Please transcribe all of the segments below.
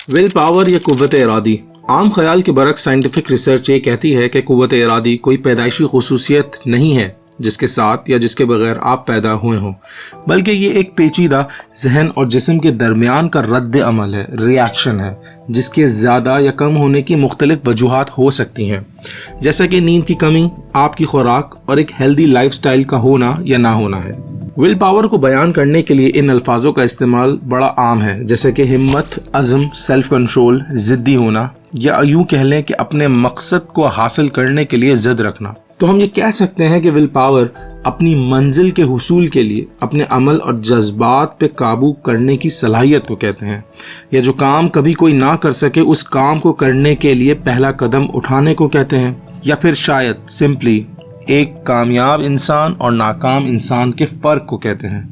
Will power या कुव्वत इरादी। आम ख्याल के बरक्स साइंटिफिक रिसर्च ये कहती है कि कुव्वत इरादी कोई पैदाइशी खुसूसियत नहीं है जिसके साथ या जिसके बगैर आप पैदा हुए हों, बल्कि ये एक पेचीदा जहन और जिस्म के दरमियान का रद्द अमल है, रिएक्शन है, जिसके ज़्यादा या कम होने की मुख्तलिफ वजूहात हो सकती हैं, जैसा कि नींद की कमी, आपकी खुराक और एक हेल्दी लाइफस्टाइल का होना या ना होना है। विल पावर को बयान करने के लिए इन अल्फाजों का इस्तेमाल बड़ा आम है, जैसे कि हिम्मत, अज़्म, सेल्फ कंट्रोल, ज़िद्दी होना, या यूँ कह लें कि अपने मकसद को हासिल करने के लिए ज़िद रखना। तो हम ये कह सकते हैं कि विल पावर अपनी मंजिल के हुसूल के लिए अपने अमल और जज्बात पे काबू करने की सलाहियत को कहते हैं, या जो काम कभी कोई ना कर सके उस काम को करने के लिए पहला कदम उठाने को कहते हैं, या फिर शायद सिंपली एक कामयाब इंसान और नाकाम इंसान के फर्क को कहते हैं।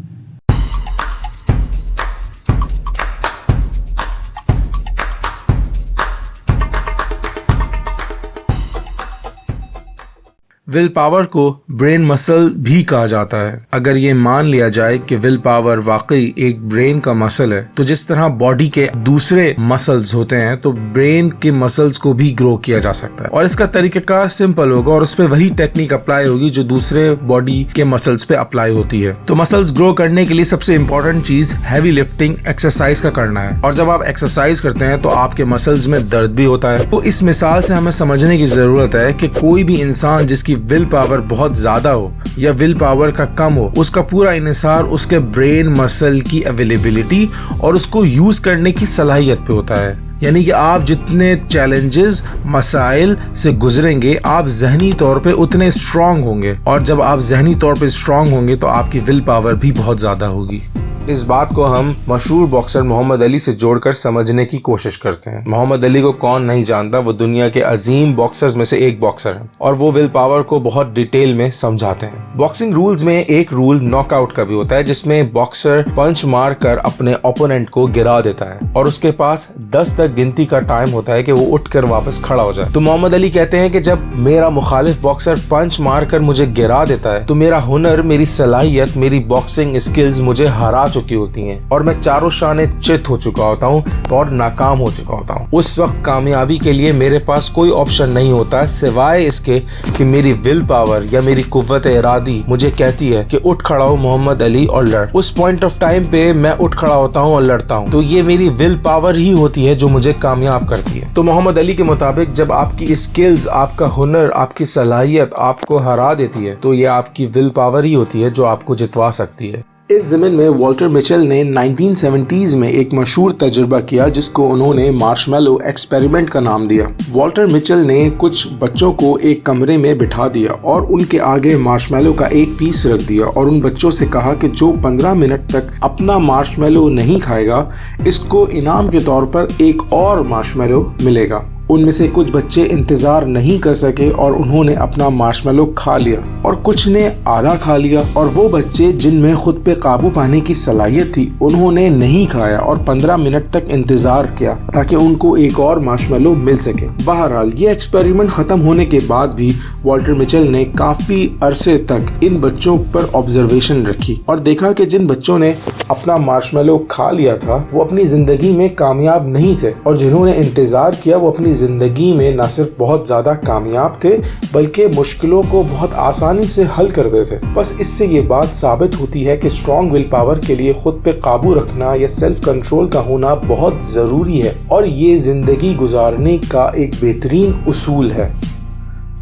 विल पावर को ब्रेन मसल भी कहा जाता है। अगर ये मान लिया जाए कि विल पावर वाकई एक ब्रेन का मसल है, तो जिस तरह बॉडी के दूसरे मसल्स होते हैं तो ब्रेन के मसल्स को भी ग्रो किया जा सकता है, और इसका तरीकाकार सिंपल होगा और उस पर वही टेक्निक अप्लाई होगी जो दूसरे बॉडी के मसल्स पे अप्लाई होती है। तो मसल्स ग्रो करने के लिए सबसे इंपॉर्टेंट चीज हैवी लिफ्टिंग, एक्सरसाइज का करना है, और जब आप एक्सरसाइज करते हैं तो आपके मसल्स में दर्द भी होता है। तो इस मिसाल से हमें समझने की जरूरत है कि कोई भी इंसान जिसकी विल पावर बहुत ज्यादा हो या विल पावर का कम हो, उसका पूरा इन्हिसार उसके ब्रेन मसल की अवेलेबिलिटी और उसको यूज करने की सलाहियत पे होता है। यानी कि आप जितने चैलेंजेस, मसाइल से गुजरेंगे, आप जहनी तौर पे उतने स्ट्रांग होंगे, और जब आप जहनी तौर पे स्ट्रांग होंगे तो आपकी विल पावर भी बहुत ज्यादा होगी। इस बात को हम मशहूर बॉक्सर मोहम्मद अली से जोड़कर समझने की कोशिश करते हैं। मोहम्मद अली को कौन नहीं जानता, वो दुनिया के अजीम बॉक्सर्स में से एक बॉक्सर है, और वो विल पावर को बहुत डिटेल में समझाते हैं। बॉक्सिंग रूल्स में एक रूल नॉकआउट का भी होता है, जिसमें बॉक्सर पंच मार कर अपने ओपोनेंट को गिरा देता है और उसके पास 10 तक गिनती का टाइम होता है कि वो उठकर वापस खड़ा हो जाए। तो मोहम्मद अली कहते हैं कि जब मेरा मुखालिफ बॉक्सर पंच मार कर मुझे गिरा देता है तो मेरा हुनर, मेरी सलाहियत, मेरी बॉक्सिंग स्किल्स मुझे हरा चुकी होती हैं, और मैं चारों शाने चित हो चुका होता हूँ और नाकाम हो चुका होता हूँ। उस वक्त कामयाबी के लिए मेरे पास कोई ऑप्शन नहीं होता सिवाय इसके कि मेरी विल पावर या मेरी कुव्वत इरादी मुझे कहती है कि उठ खड़ा हो मोहम्मद अली और लड़। उस पॉइंट ऑफ टाइम पे मैं उठ खड़ा होता हूँ और लड़ता हूँ। तो ये मेरी विल पावर ही होती है जो मुझे कामयाब करती है। तो मोहम्मद अली के मुताबिक जब आपकी स्किल्स, आपका हुनर, आपकी सलाहियत आपको हरा देती है तो ये आपकी विल पावर ही होती है जो आपको जितवा सकती है। इस ज़मीन में वॉल्टर मिचेल ने 1970s में एक मशहूर तजुर्बा किया जिसको उन्होंने मार्शमैलो एक्सपेरिमेंट का नाम दिया। वॉल्टर मिचेल ने कुछ बच्चों को एक कमरे में बिठा दिया और उनके आगे मार्शमैलो का एक पीस रख दिया और उन बच्चों से कहा कि जो 15 मिनट तक अपना मार्शमैलो नहीं खाएगा, इसको इनाम के तौर पर एक और मार्शमैलो मिलेगा। उनमें से कुछ बच्चे इंतजार नहीं कर सके और उन्होंने अपना मार्शमैलो खा लिया, और कुछ ने आधा खा लिया, और वो बच्चे जिनमें खुद पे काबू पाने की सलाहियत थी उन्होंने नहीं खाया और 15 मिनट तक इंतजार किया ताकि उनको एक और मार्शमैलो मिल सके। बहरहाल ये एक्सपेरिमेंट खत्म होने के बाद भी वॉल्टर मिचेल ने काफी अरसे तक इन बच्चों पर ऑब्जर्वेशन रखी और देखा कि जिन बच्चों ने अपना मार्शमैलो खा लिया था वो अपनी जिंदगी में कामयाब नहीं थे, और जिन्होंने इंतजार किया वो अपनी जिंदगी में न सिर्फ बहुत ज्यादा कामयाब थे बल्कि मुश्किलों को बहुत आसानी से हल करते थे। बस इससे ये बात साबित होती है कि स्ट्रॉन्ग विल पावर के लिए खुद पे काबू रखना या सेल्फ कंट्रोल का होना बहुत जरूरी है, और ये जिंदगी गुजारने का एक बेहतरीन उसूल है।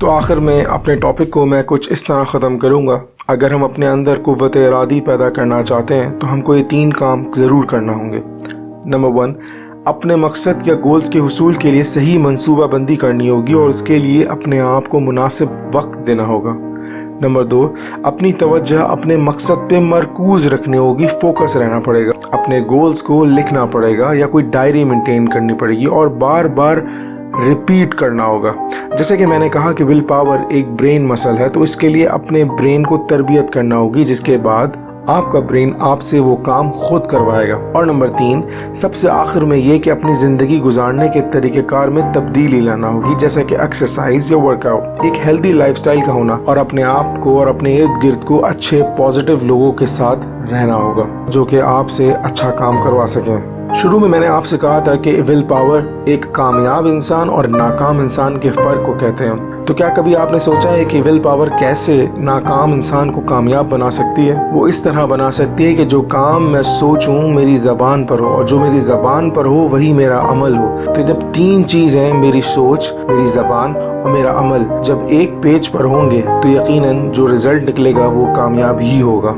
तो आखिर में अपने टॉपिक को मैं कुछ इस तरह ख़त्म करूँगा। अगर हम अपने अंदर कुव्वत इरादी पैदा करना चाहते हैं तो हमको ये 3 काम ज़रूर करना होंगे। नंबर 1, अपने मकसद या गोल्स के हुसूल के लिए सही मंसूबा बंदी करनी होगी और उसके लिए अपने आप को मुनासिब वक्त देना होगा। नंबर 2, अपनी तवज्जो अपने मकसद पे मरकूज रखनी होगी, फोकस रहना पड़ेगा, अपने गोल्स को लिखना पड़ेगा या कोई डायरी मेंटेन करनी पड़ेगी और बार बार रिपीट करना होगा। जैसे कि मैंने कहा कि विल पावर एक ब्रेन मसल है, तो इसके लिए अपने ब्रेन को तरबियत करना होगी जिसके बाद आपका ब्रेन आपसे वो काम खुद करवाएगा। और नंबर 3, सबसे आखिर में ये कि अपनी ज़िंदगी गुजारने के तरीक़ेकार में तब्दीली लाना होगी, जैसा कि एक्सरसाइज या वर्कआउट, एक हेल्दी लाइफस्टाइल का होना और अपने आप को और अपने इर्द गिर्द को अच्छे पॉजिटिव लोगों के साथ रहना होगा जो कि आपसे अच्छा काम करवा सकें। शुरू में मैंने आपसे कहा था कि विल पावर एक कामयाब इंसान और नाकाम इंसान के फर्क को कहते हैं। तो क्या कभी आपने सोचा है कि विल पावर कैसे नाकाम इंसान को कामयाब बना सकती है? वो इस तरह बना सकती है कि जो काम मैं सोचूं मेरी जबान पर हो और जो मेरी जबान पर हो वही मेरा अमल हो। तो जब तीन चीजें, मेरी सोच, मेरी जबान और मेरा अमल, जब एक पेज पर होंगे तो यकीनन जो रिजल्ट निकलेगा वो कामयाब ही होगा।